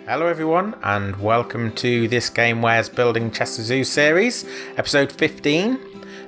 Hello everyone, and welcome to this GameWare's Building Chester Zoo series, episode 15.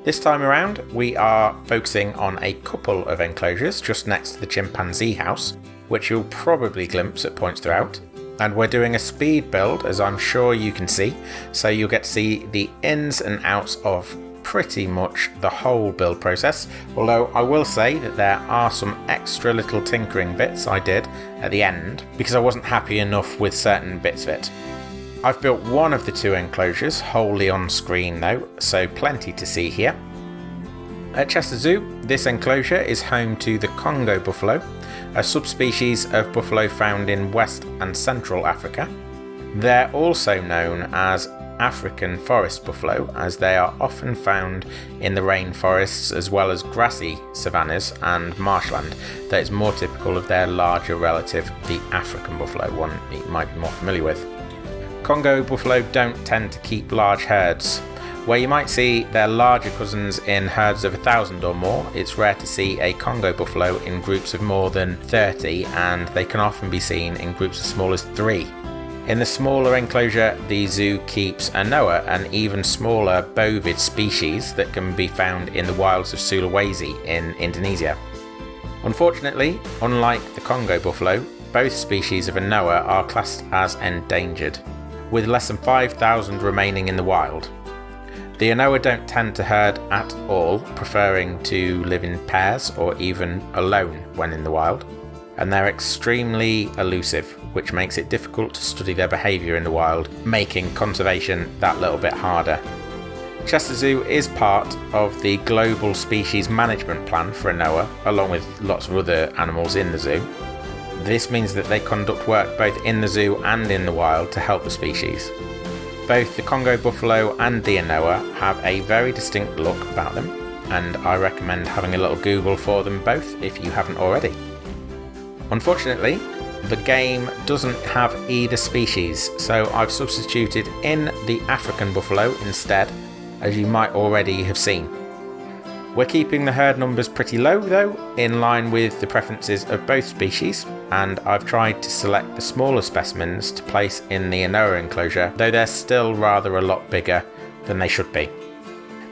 This time around, we are focusing on a couple of enclosures just next to the chimpanzee house, which you'll probably glimpse at points throughout. And we're doing a speed build, as I'm sure you can see, so you'll get to see the ins and outs of pretty much the whole build process, although I will say that there are some extra little tinkering bits I did at the end because I wasn't happy enough with certain bits of it. I've built one of the two enclosures wholly on screen though, so plenty to see here. At Chester Zoo, this enclosure is home to the Congo buffalo, a subspecies of buffalo found in West and Central Africa. They're also known as African forest buffalo, as they are often found in the rainforests as well as grassy savannas and marshland that is more typical of their larger relative, the African buffalo, one you might be more familiar with. Congo buffalo don't tend to keep large herds. Where you might see their larger cousins in herds of 1,000 or more, it's rare to see a Congo buffalo in groups of more than 30, and they can often be seen in groups as small as 3. In the smaller enclosure, the zoo keeps Anoa, an even smaller bovid species that can be found in the wilds of Sulawesi in Indonesia. Unfortunately, unlike the Congo buffalo, both species of Anoa are classed as endangered, with less than 5,000 remaining in the wild. The Anoa don't tend to herd at all, preferring to live in pairs or even alone when in the wild, and they're extremely elusive, which makes it difficult to study their behaviour in the wild, making conservation that little bit harder. Chester Zoo is part of the Global Species Management Plan for Anoa, along with lots of other animals in the zoo. This means that they conduct work both in the zoo and in the wild to help the species. Both the Congo buffalo and the Anoa have a very distinct look about them, and I recommend having a little Google for them both if you haven't already. Unfortunately, the game doesn't have either species, so I've substituted in the African buffalo instead, as you might already have seen. We're keeping the herd numbers pretty low though, in line with the preferences of both species, and I've tried to select the smaller specimens to place in the Anoa enclosure, though they're still rather a lot bigger than they should be.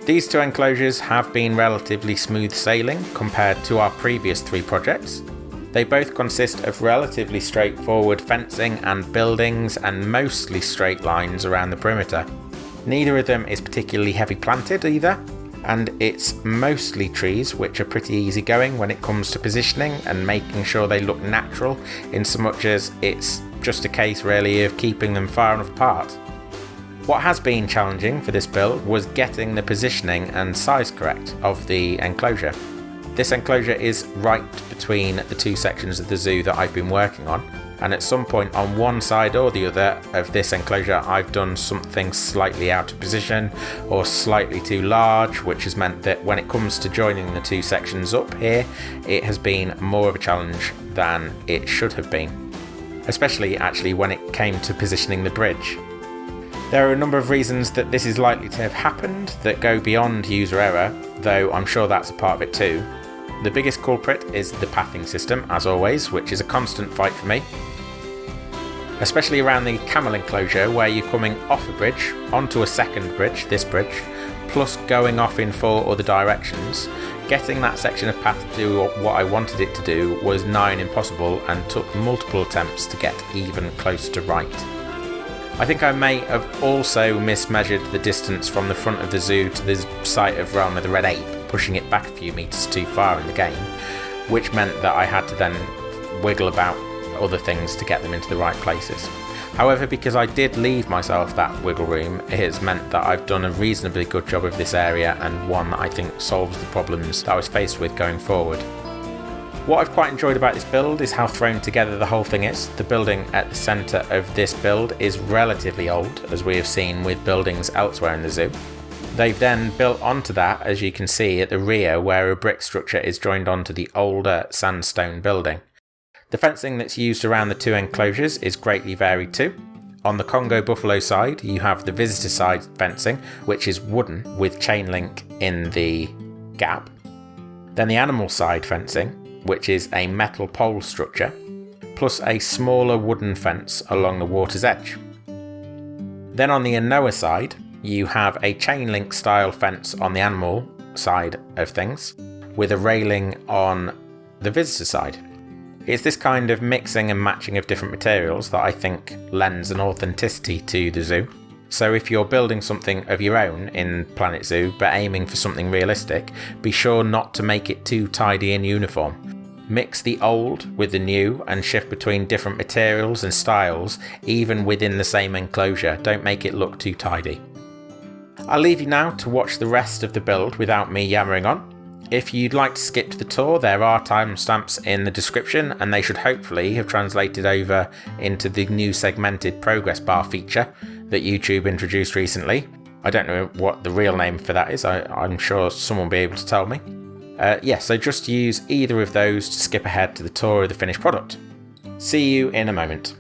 These two enclosures have been relatively smooth sailing compared to our previous 3 projects. They both consist of relatively straightforward fencing and buildings and mostly straight lines around the perimeter. Neither of them is particularly heavy planted either, and it's mostly trees which are pretty easy going when it comes to positioning and making sure they look natural, in so much as it's just a case really of keeping them far enough apart. What has been challenging for this build was getting the positioning and size correct of the enclosure. This enclosure is right between the 2 sections of the zoo that I've been working on, and at some point on one side or the other of this enclosure I've done something slightly out of position or slightly too large, which has meant that when it comes to joining the 2 sections up here, it has been more of a challenge than it should have been, especially actually when it came to positioning the bridge. There are a number of reasons that this is likely to have happened that go beyond user error, though I'm sure that's a part of it too. The biggest culprit is the pathing system, as always, which is a constant fight for me. Especially around the camel enclosure, where you're coming off a bridge, onto a second bridge, this bridge, plus going off in 4 other directions. Getting that section of path to do what I wanted it to do was nigh on impossible and took multiple attempts to get even close to right. I think I may have also mismeasured the distance from the front of the zoo to the site of Realm of the Red Ape, pushing it back a few metres too far in the game, which meant that I had to then wiggle about other things to get them into the right places. However, because I did leave myself that wiggle room, it has meant that I've done a reasonably good job of this area, and one that I think solves the problems that I was faced with going forward. What I've quite enjoyed about this build is how thrown together the whole thing is. The building at the centre of this build is relatively old, as we have seen with buildings elsewhere in the zoo. They've then built onto that, as you can see at the rear, where a brick structure is joined onto the older sandstone building. The fencing that's used around the 2 enclosures is greatly varied too. On the Congo buffalo side, you have the visitor side fencing, which is wooden with chain link in the gap. Then the animal side fencing, which is a metal pole structure, plus a smaller wooden fence along the water's edge. Then on the Anoa side, you have a chain link style fence on the animal side of things, with a railing on the visitor side. It's this kind of mixing and matching of different materials that I think lends an authenticity to the zoo. So if you're building something of your own in Planet Zoo but aiming for something realistic, be sure not to make it too tidy and uniform. Mix the old with the new and shift between different materials and styles even within the same enclosure. Don't make it look too tidy. I'll leave you now to watch the rest of the build without me yammering on. If you'd like to skip to the tour, there are timestamps in the description and they should hopefully have translated over into the new segmented progress bar feature that YouTube introduced recently. I don't know what the real name for that is, I'm sure someone will be able to tell me. So just use either of those to skip ahead to the tour of the finished product. See you in a moment.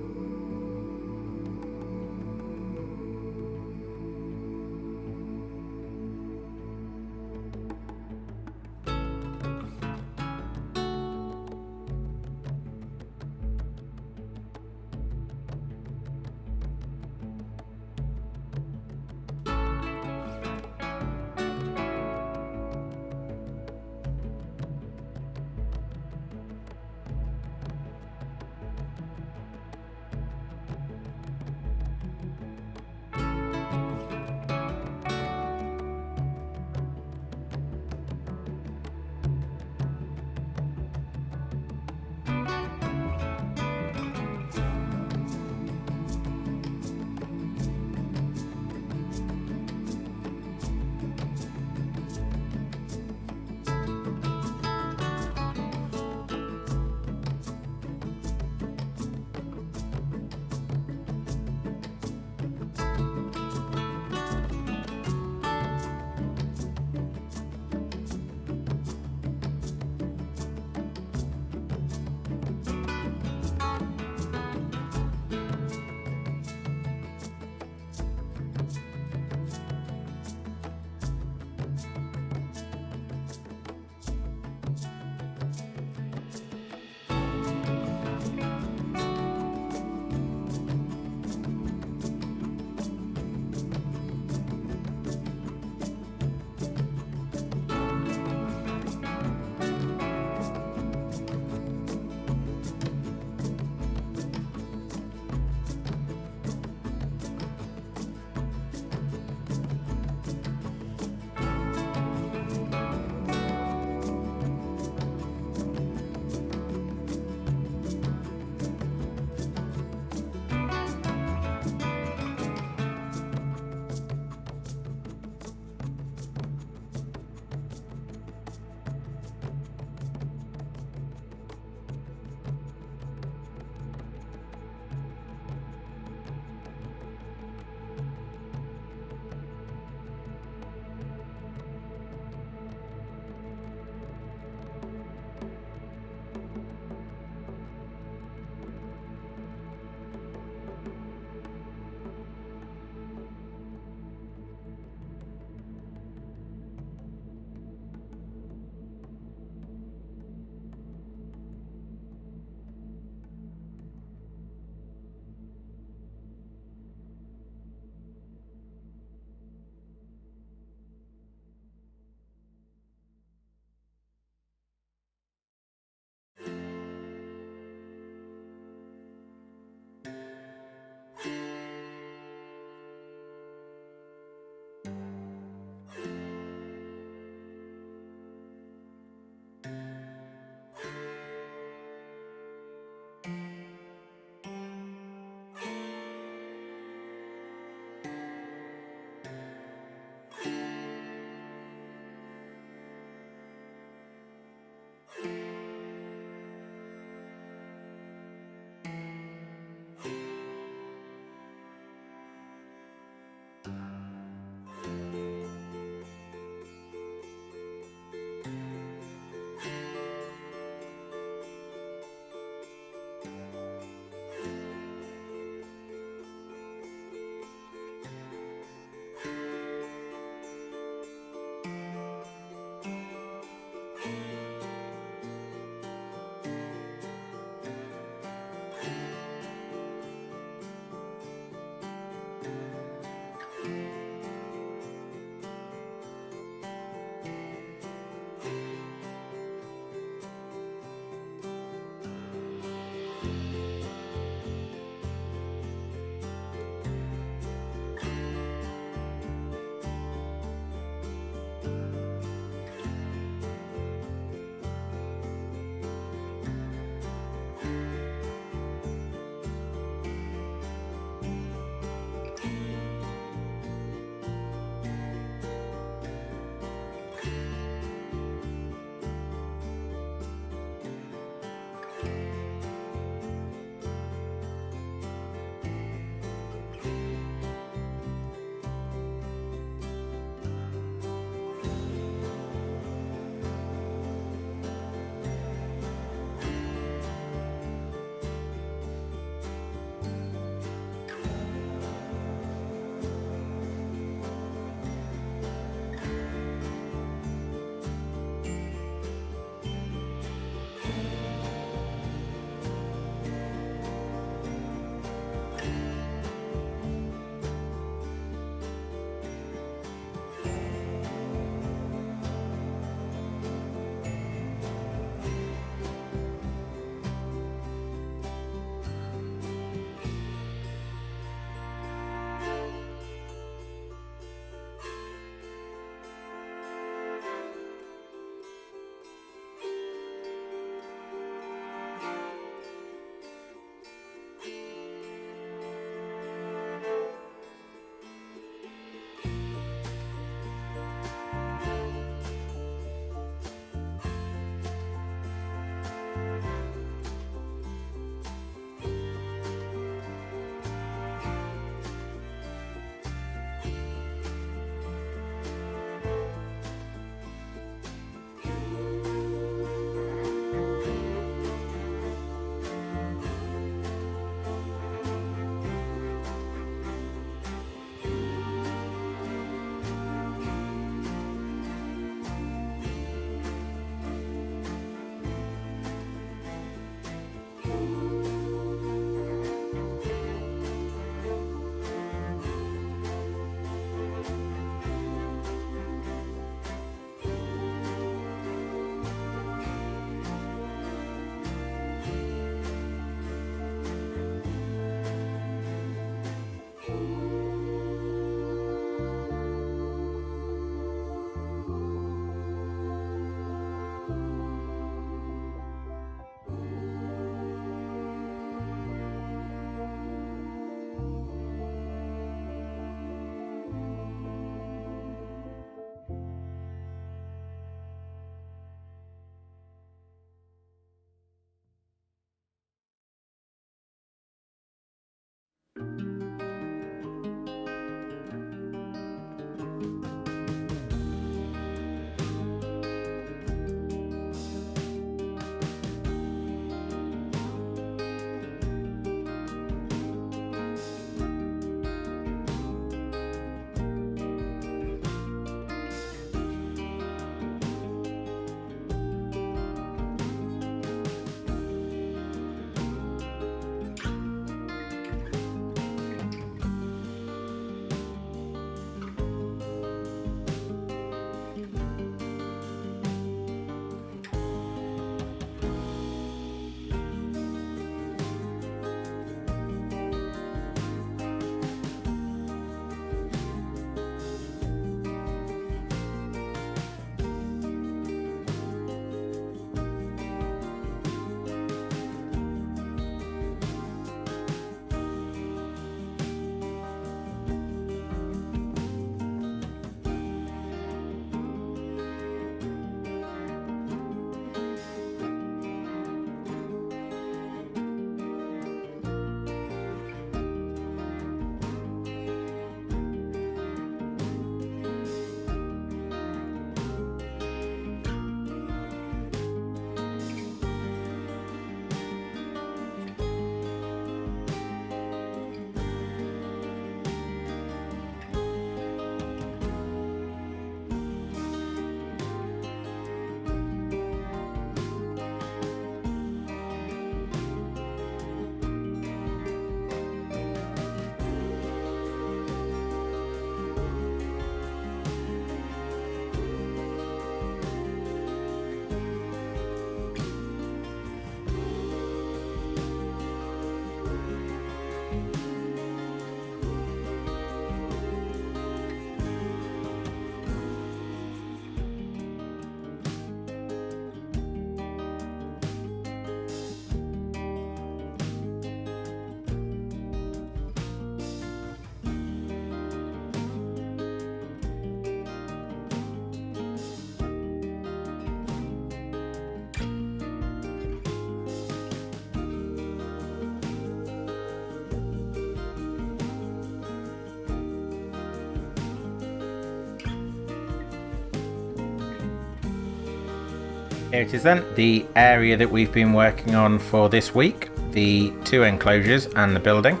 Here it is then, the area that we've been working on for this week, the 2 enclosures and the building.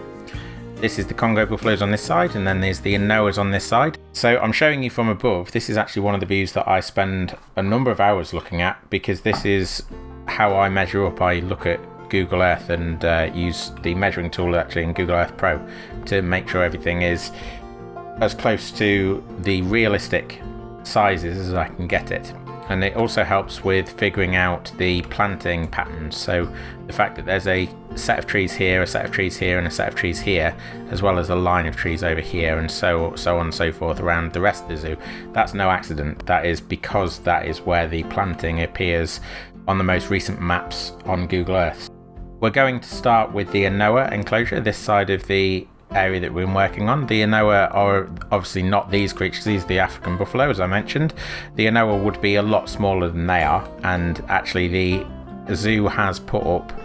This is the Congo Buffaloes on this side, and then there's the Anoas on this side. So I'm showing you from above. This is actually one of the views that I spend a number of hours looking at, because this is how I measure up. I look at Google Earth and use the measuring tool actually in Google Earth Pro to make sure everything is as close to the realistic sizes as I can get it. And it also helps with figuring out the planting patterns. So the fact that there's a set of trees here, a set of trees here, and a set of trees here, as well as a line of trees over here, and so on and so forth around the rest of the zoo, that's no accident. That is because that is where the planting appears on the most recent maps on Google Earth. We're going to start with the Anoa enclosure, this side of the area that we've been working on. The Anoa are obviously not these creatures, these are the African buffalo, as I mentioned. The Anoa would be a lot smaller than they are, and actually the zoo has put up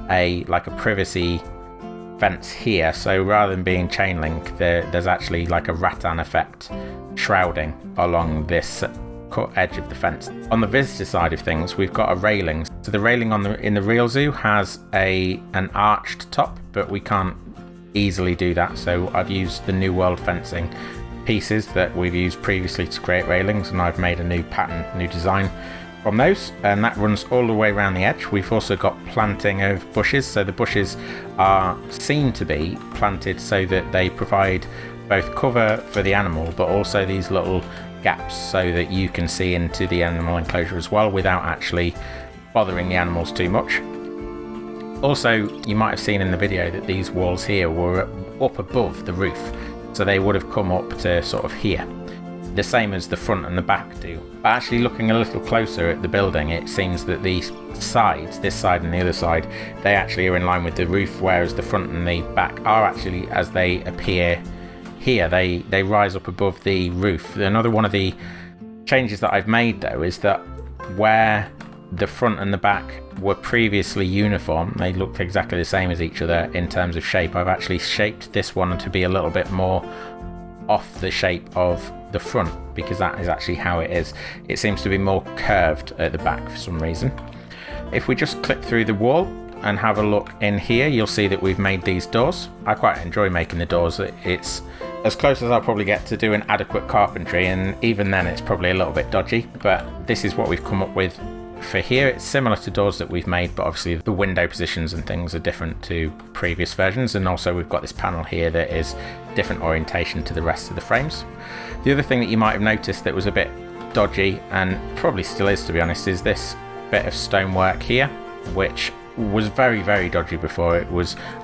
a privacy fence here, so rather than being chain link, there's actually like a rattan effect shrouding along this cut edge of the fence. On the visitor side of things, we've got a railing. So the railing in the real zoo has an arched top, but we can't easily do that, so I've used the New World fencing pieces that we've used previously to create railings, and I've made a new pattern, new design from those, and that runs all the way around the edge. We've also got planting of bushes, so the bushes are seen to be planted so that they provide both cover for the animal, but also these little gaps so that you can see into the animal enclosure as well without actually bothering the animals too much. Also, you might have seen in the video that these walls here were up above the roof, so they would have come up to sort of here, the same as the front and the back do. But actually looking a little closer at the building, it seems that these sides, this side and the other side, they actually are in line with the roof, whereas the front and the back are actually, as they appear here, they rise up above the roof. Another one of the changes that I've made though is that where the front and the back were previously uniform, they looked exactly the same as each other in terms of shape, I've actually shaped this one to be a little bit more off the shape of the front, because that is actually how it is. It seems to be more curved at the back for some reason. If we just click through the wall and have a look in here, you'll see that we've made these doors. I quite enjoy making the doors. It's as close as I'll probably get to doing adequate carpentry, and even then it's probably a little bit dodgy, but this is what we've come up with for here. It's similar to doors that we've made, but obviously the window positions and things are different to previous versions, and also we've got this panel here that is different orientation to the rest of the frames. The other thing that you might have noticed that was a bit dodgy, and probably still is to be honest, is this bit of stonework here, which was very, very dodgy before.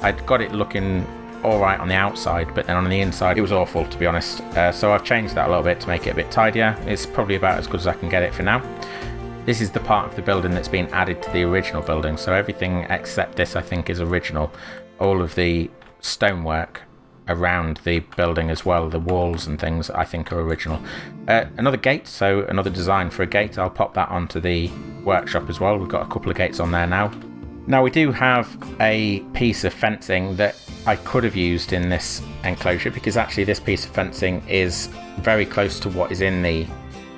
I'd got it looking alright on the outside, but then on the inside it was awful, to be honest. So I've changed that a little bit to make it a bit tidier. It's probably about as good as I can get it for now. This is the part of the building that's been added to the original building, so everything except this I think is original. All of the stonework around the building as well, the walls and things, I think are original. Another gate, so another design for a gate, I'll pop that onto the workshop as well. We've got a couple of gates on there now. Now we do have a piece of fencing that I could have used in this enclosure, because actually this piece of fencing is very close to what is in the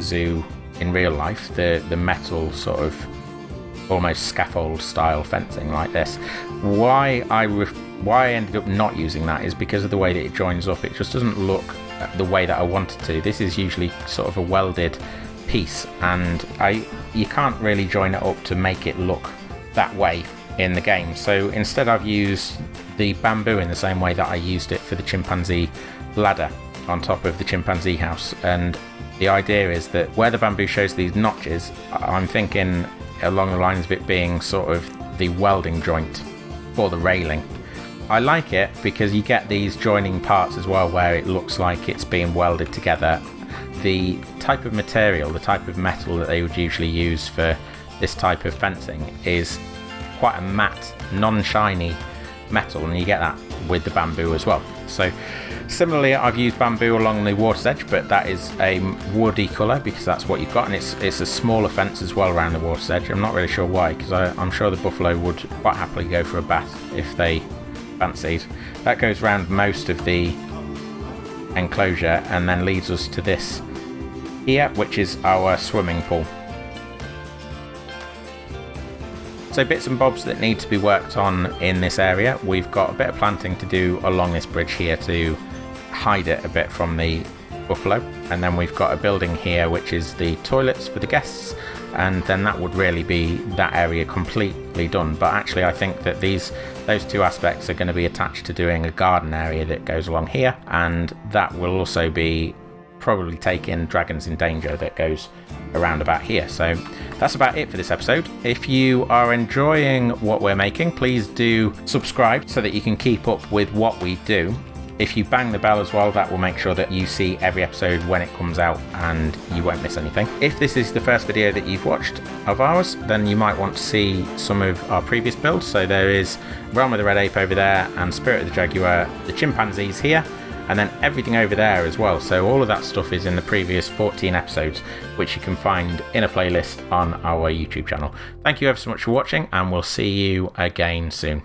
zoo in real life, the metal sort of almost scaffold style fencing like this. Why I ended up not using that is because of the way that it joins up. It just doesn't look the way that I wanted to. This is usually sort of a welded piece, and you can't really join it up to make it look that way in the game. So instead I've used the bamboo in the same way that I used it for the chimpanzee ladder on top of the chimpanzee house, and the idea is that where the bamboo shows these notches, I'm thinking along the lines of it being sort of the welding joint for the railing. I like it because you get these joining parts as well where it looks like it's being welded together. The type of material, the type of metal that they would usually use for this type of fencing is quite a matte, non-shiny metal, and you get that with the bamboo as well. So similarly, I've used bamboo along the water's edge, but that is a woody colour because that's what you've got, and it's a smaller fence as well around the water's edge. I'm not really sure why, because I'm sure the buffalo would quite happily go for a bath if they fancied. That goes around most of the enclosure and then leads us to this here, which is our swimming pool. So bits and bobs that need to be worked on in this area. We've got a bit of planting to do along this bridge here to hide it a bit from the buffalo, and then we've got a building here which is the toilets for the guests, and then that would really be that area completely done. But actually I think that those two aspects are going to be attached to doing a garden area that goes along here, and that will also be probably taking Dragons in Danger that goes around about here. So that's about it for this episode. If you are enjoying what we're making, please do subscribe so that you can keep up with what we do. If you bang the bell as well, that will make sure that you see every episode when it comes out and you won't miss anything. If this is the first video that you've watched of ours, then you might want to see some of our previous builds. So there is Realm of the Red Ape over there and Spirit of the Jaguar, the chimpanzees here, and then everything over there as well. So all of that stuff is in the previous 14 episodes, which you can find in a playlist on our YouTube channel. Thank you ever so much for watching, and we'll see you again soon.